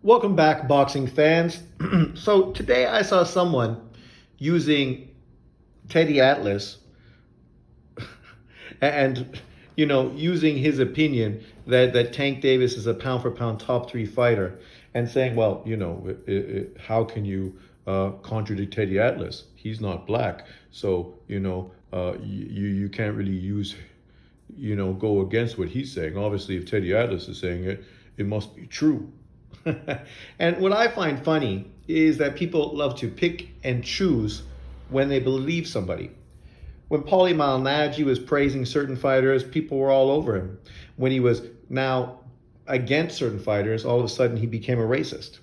Welcome back, boxing fans. So today I saw someone using Teddy Atlas and using his opinion that Tank Davis is a pound for pound top three fighter and saying, well, how can you contradict Teddy Atlas? He's not black, so you can't really use go against what he's saying. Obviously, if Teddy Atlas is saying it, it must be true. And what I find funny is that people love to pick and choose when they believe somebody. When Paulie Malignaggi was praising certain fighters, people were all over him. When he was now against certain fighters, all of a sudden he became a racist,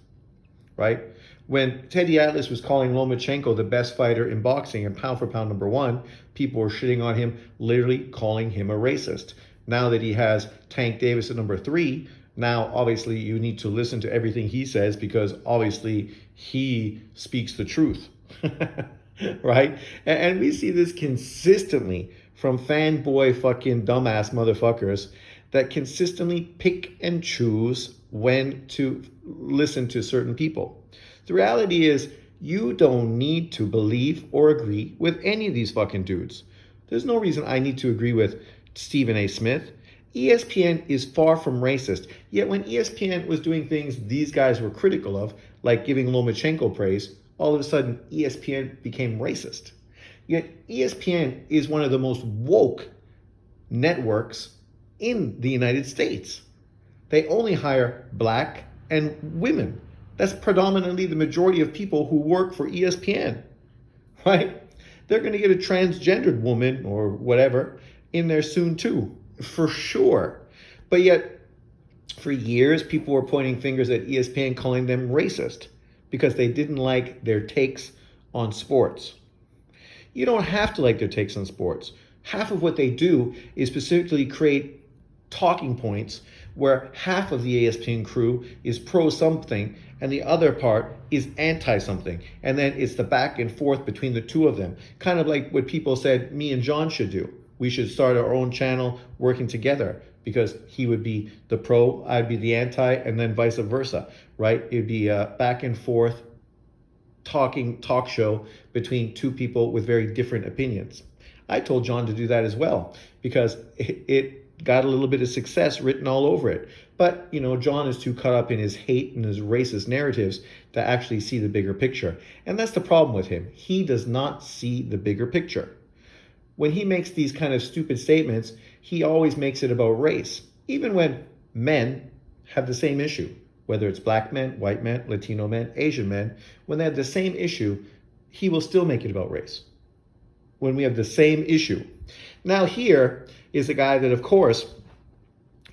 right? When Teddy Atlas was calling Lomachenko the best fighter in boxing and pound for pound number one, people were shitting on him, literally calling him a racist. Now that he has Tank Davis at number three, now obviously you need to listen to everything he says because obviously he speaks the truth. Right? And we see this consistently from fanboy fucking dumbass motherfuckers that consistently pick and choose when to listen to certain people. The reality is you don't need to believe or agree with any of these fucking dudes. There's no reason I need to agree with Stephen A. Smith. ESPN is far from racist. Yet when ESPN was doing things these guys were critical of, like giving Lomachenko praise, all of a sudden ESPN became racist. Yet ESPN is one of the most woke networks in the United States. They only hire black and women. That's predominantly the majority of people who work for ESPN, right? They're going to get a transgendered woman or whatever in there soon too, for sure. But yet, for years, people were pointing fingers at ESPN, calling them racist because they didn't like their takes on sports. You don't have to like their takes on sports. Half of what they do is specifically create talking points where half of the ESPN crew is pro something and the other part is anti something. And then it's the back and forth between the two of them. Kind of like what people said me and John should do. We should start our own channel working together because he would be the pro, I'd be the anti, and then vice versa, right? It'd be a back and forth talk show between two people with very different opinions. I told John to do that as well because it got a little bit of success written all over it. But, John is too caught up in his hate and his racist narratives to actually see the bigger picture. And that's the problem with him. He does not see the bigger picture. When he makes these kind of stupid statements, he always makes it about race. Even when men have the same issue, whether it's black men, white men, Latino men, Asian men, when they have the same issue, he will still make it about race. When we have the same issue. Now here is a guy that, of course,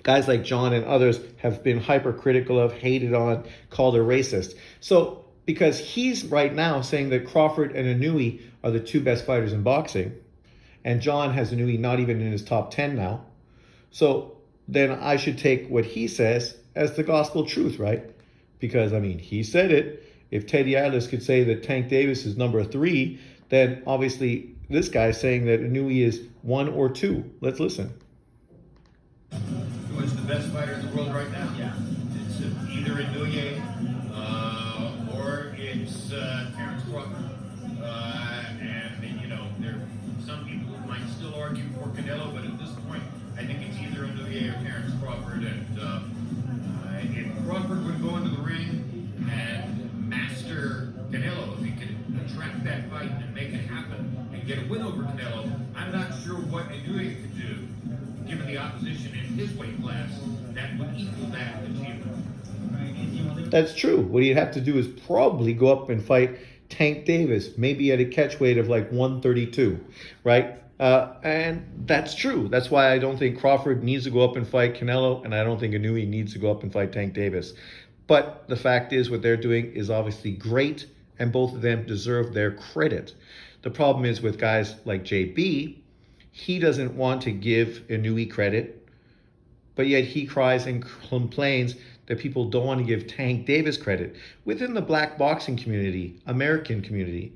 guys like John and others have been hypercritical of, hated on, called a racist. So because he's right now saying that Crawford and Inoue are the two best fighters in boxing, and John has Inoue not even in his top 10 now. So then I should take what he says as the gospel truth, right? Because, he said it. If Teddy Atlas could say that Tank Davis is number three, then obviously this guy's saying that Inoue is one or two. Let's listen. Who is the best fighter in the world right now? Yeah. It's either Inoue or it's Terrence Crawford. There are some people who might still argue for Canelo, but at this point, I think it's either Inoue or Terrence Crawford. And if Crawford would go into the ring and master Canelo, if he could attract that fight and make it happen and get a win over Canelo, I'm not sure what Inoue could do, given the opposition in his weight class, that would equal that achievement. That's true. What he'd have to do is probably go up and fight Tank Davis, maybe at a catch weight of like 132, right? And that's true. That's why I don't think Crawford needs to go up and fight Canelo, and I don't think Inoue needs to go up and fight Tank Davis. But the fact is, what they're doing is obviously great, and both of them deserve their credit. The problem is with guys like JB, he doesn't want to give Inoue credit, but yet he cries and complains that people don't want to give Tank Davis credit. Within the black boxing community, American community,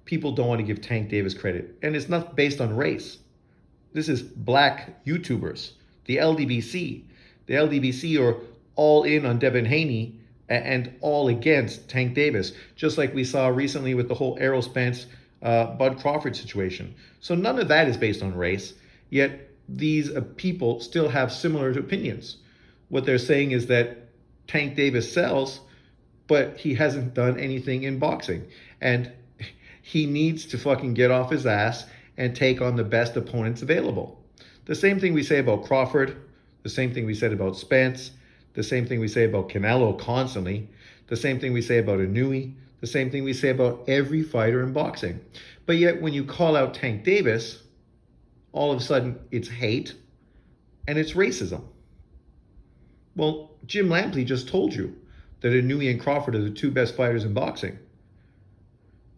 people don't want to give Tank Davis credit. And it's not based on race. This is black YouTubers, the LDBC. The LDBC are all in on Devin Haney and all against Tank Davis, just like we saw recently with the whole Errol Spence Bud Crawford situation. So none of that is based on race, yet these people still have similar opinions. What they're saying is that Tank Davis sells, but he hasn't done anything in boxing. And he needs to fucking get off his ass and take on the best opponents available. The same thing we say about Crawford, the same thing we said about Spence, the same thing we say about Canelo constantly, the same thing we say about Inoue, the same thing we say about every fighter in boxing. But yet when you call out Tank Davis, all of a sudden it's hate and it's racism. Well, Jim Lampley just told you that Inoue and Crawford are the two best fighters in boxing.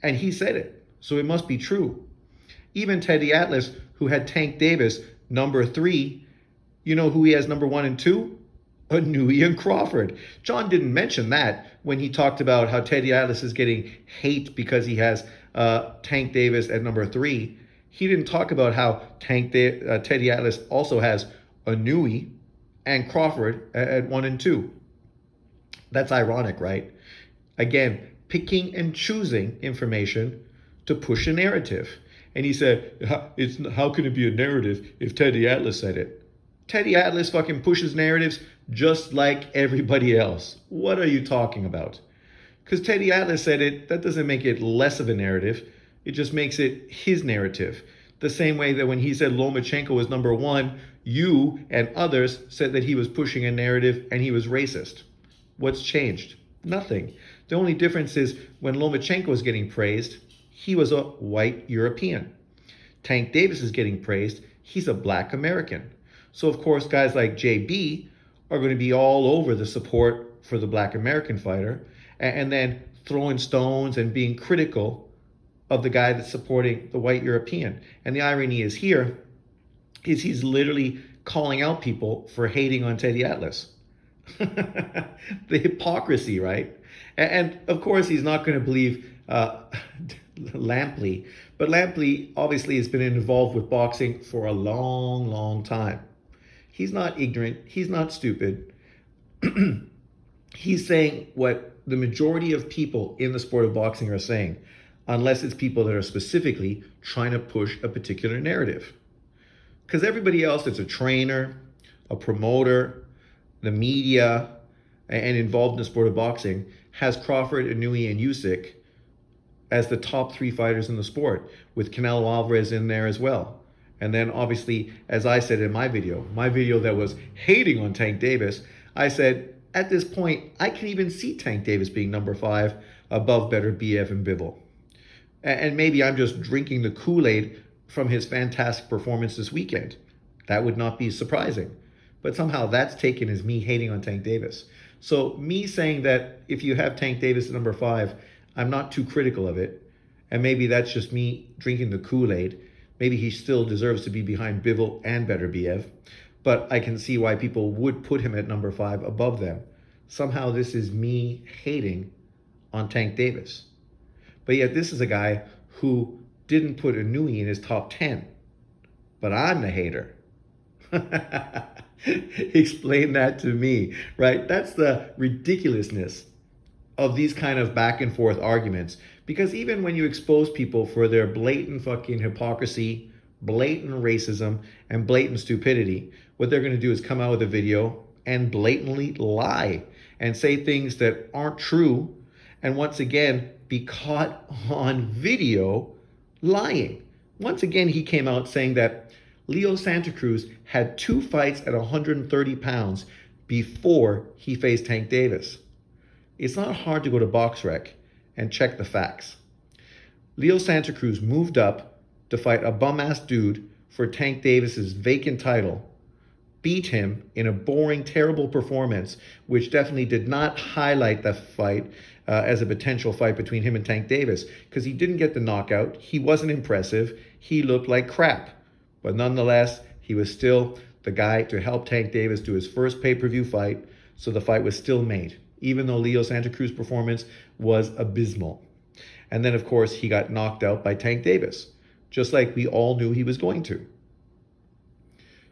And he said it, so it must be true. Even Teddy Atlas, who had Tank Davis number 3, you know who he has number 1 and 2? Inoue and Crawford. John didn't mention that when he talked about how Teddy Atlas is getting hate because he has Tank Davis at number 3. He didn't talk about how Teddy Atlas also has Inoue and Crawford at 1 and 2. That's ironic, right? Again, picking and choosing information to push a narrative. And he said, how can it be a narrative if Teddy Atlas said it? Teddy Atlas fucking pushes narratives just like everybody else. What are you talking about? Because Teddy Atlas said it, that doesn't make it less of a narrative. It just makes it his narrative. The same way that when he said Lomachenko was number 1, you and others said that he was pushing a narrative and he was racist. What's changed? Nothing. The only difference is when Lomachenko was getting praised, he was a white European. Tank Davis is getting praised, he's a black American. So of course guys like JB are going to be all over the support for the black American fighter and then throwing stones and being critical of the guy that's supporting the white European. And the irony is here is he's literally calling out people for hating on Teddy Atlas. The hypocrisy, right? And of course, he's not going to believe Lampley, but Lampley obviously has been involved with boxing for a long, long time. He's not ignorant. He's not stupid. He's saying what the majority of people in the sport of boxing are saying, unless it's people that are specifically trying to push a particular narrative. Because everybody else that's a trainer, a promoter, the media, and involved in the sport of boxing has Crawford, Inoue, and Usyk as the top 3 fighters in the sport, with Canelo Alvarez in there as well. And then obviously, as I said in my video that was hating on Tank Davis, I said, at this point, I can even see Tank Davis being number 5 above Beterbiev and Bivol. And maybe I'm just drinking the Kool-Aid from his fantastic performance this weekend. That would not be surprising. But somehow that's taken as me hating on Tank Davis. So me saying that if you have Tank Davis at number 5, I'm not too critical of it. And maybe that's just me drinking the Kool-Aid. Maybe he still deserves to be behind Bivol and Beterbiev. But I can see why people would put him at number 5 above them. Somehow this is me hating on Tank Davis. But yet this is a guy who didn't put Inoue in his top 10. But I'm the hater. Explain that to me, right? That's the ridiculousness of these kind of back and forth arguments. Because even when you expose people for their blatant fucking hypocrisy, blatant racism, and blatant stupidity, what they're going to do is come out with a video and blatantly lie and say things that aren't true, and once again be caught on video lying. Once again, he came out saying that Leo Santa Cruz had 2 fights at 130 pounds before he faced Tank Davis. It's not hard to go to BoxRec and check the facts. Leo Santa Cruz moved up to fight a bum-ass dude for Tank Davis's vacant title, beat him in a boring, terrible performance, which definitely did not highlight the fight as a potential fight between him and Tank Davis, because he didn't get the knockout, he wasn't impressive, he looked like crap. But nonetheless, he was still the guy to help Tank Davis do his first pay-per-view fight, so the fight was still made, even though Leo Santa Cruz's performance was abysmal. And then, of course, he got knocked out by Tank Davis, just like we all knew he was going to.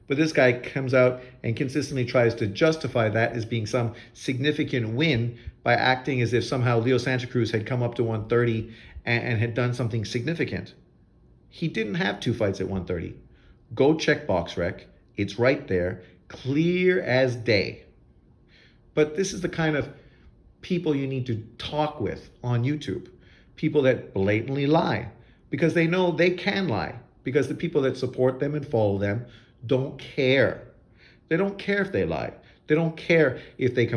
But this guy comes out and consistently tries to justify that as being some significant win by acting as if somehow Leo Santa Cruz had come up to 130 and had done something significant. He didn't have two fights at 130. Go check BoxRec. It's right there, clear as day. But this is the kind of people you need to talk with on YouTube. People that blatantly lie because they know they can lie, because the people that support them and follow them don't care. They don't care if they lie. They don't care if they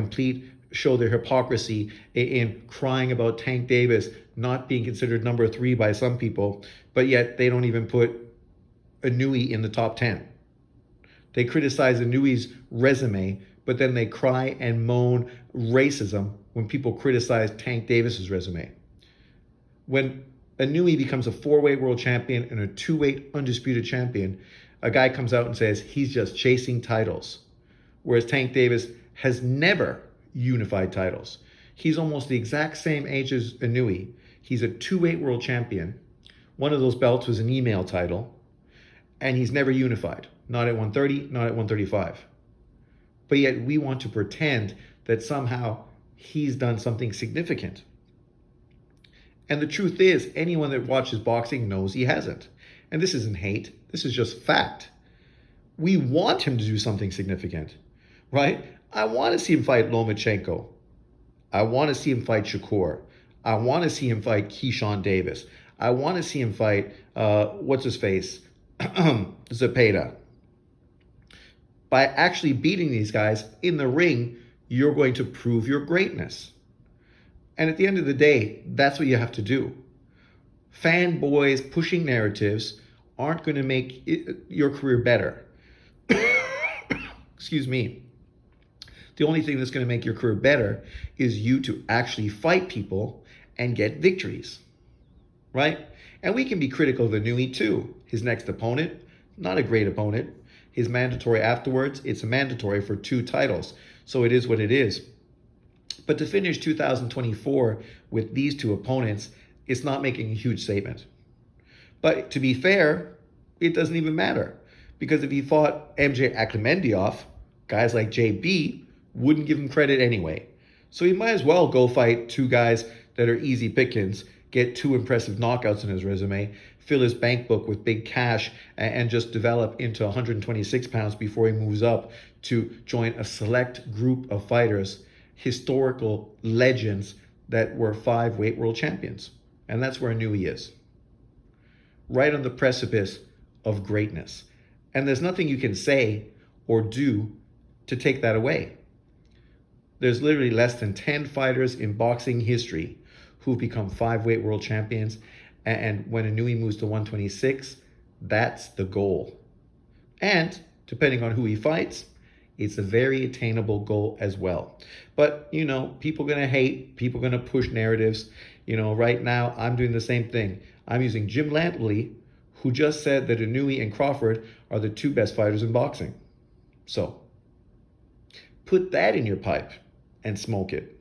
show their hypocrisy in crying about Tank Davis not being considered number 3 by some people, but yet they don't even put Inoue in the top 10. They criticize Inoue's resume, but then they cry and moan racism when people criticize Tank Davis's resume. When Inoue becomes a 4-weight world champion and a 2-weight undisputed champion, a guy comes out and says he's just chasing titles. Whereas Tank Davis has never unified titles. He's almost the exact same age as Inoue. He's a 2-weight world champion. One of those belts was an email title. And he's never unified. Not at 130, not at 135. But yet we want to pretend that somehow he's done something significant. And the truth is, anyone that watches boxing knows he hasn't. And this isn't hate. This is just fact. We want him to do something significant, right? I want to see him fight Lomachenko. I want to see him fight Shakur. I want to see him fight Keyshawn Davis. I want to see him fight, what's-his-face, Zepeda. By actually beating these guys in the ring, you're going to prove your greatness. And at the end of the day, that's what you have to do. Fanboys pushing narratives aren't going to make your career better. Excuse me. The only thing that's going to make your career better is you to actually fight people and get victories, right? And we can be critical of Inoue too. His next opponent, not a great opponent. His mandatory afterwards, it's a mandatory for 2 titles. So it is what it is. But to finish 2024 with these 2 opponents, it's not making a huge statement. But to be fair, it doesn't even matter. Because if he fought MJ Akhmedov, guys like JB wouldn't give him credit anyway. So he might as well go fight 2 guys that are easy pickings, get 2 impressive knockouts in his resume, fill his bank book with big cash, and just develop into 126 pounds before he moves up to join a select group of fighters, historical legends that were 5-weight world champions. And that's where Inoue is. Right on the precipice of greatness. And there's nothing you can say or do to take that away. There's literally less than 10 fighters in boxing history who've become 5-weight world champions. And when Inoue moves to 126, that's the goal. And depending on who he fights, it's a very attainable goal as well. But, people are going to hate, people are going to push narratives. Right now, I'm doing the same thing. I'm using Jim Lampley, who just said that Inoue and Crawford are the 2 best fighters in boxing. So, put that in your pipe and smoke it.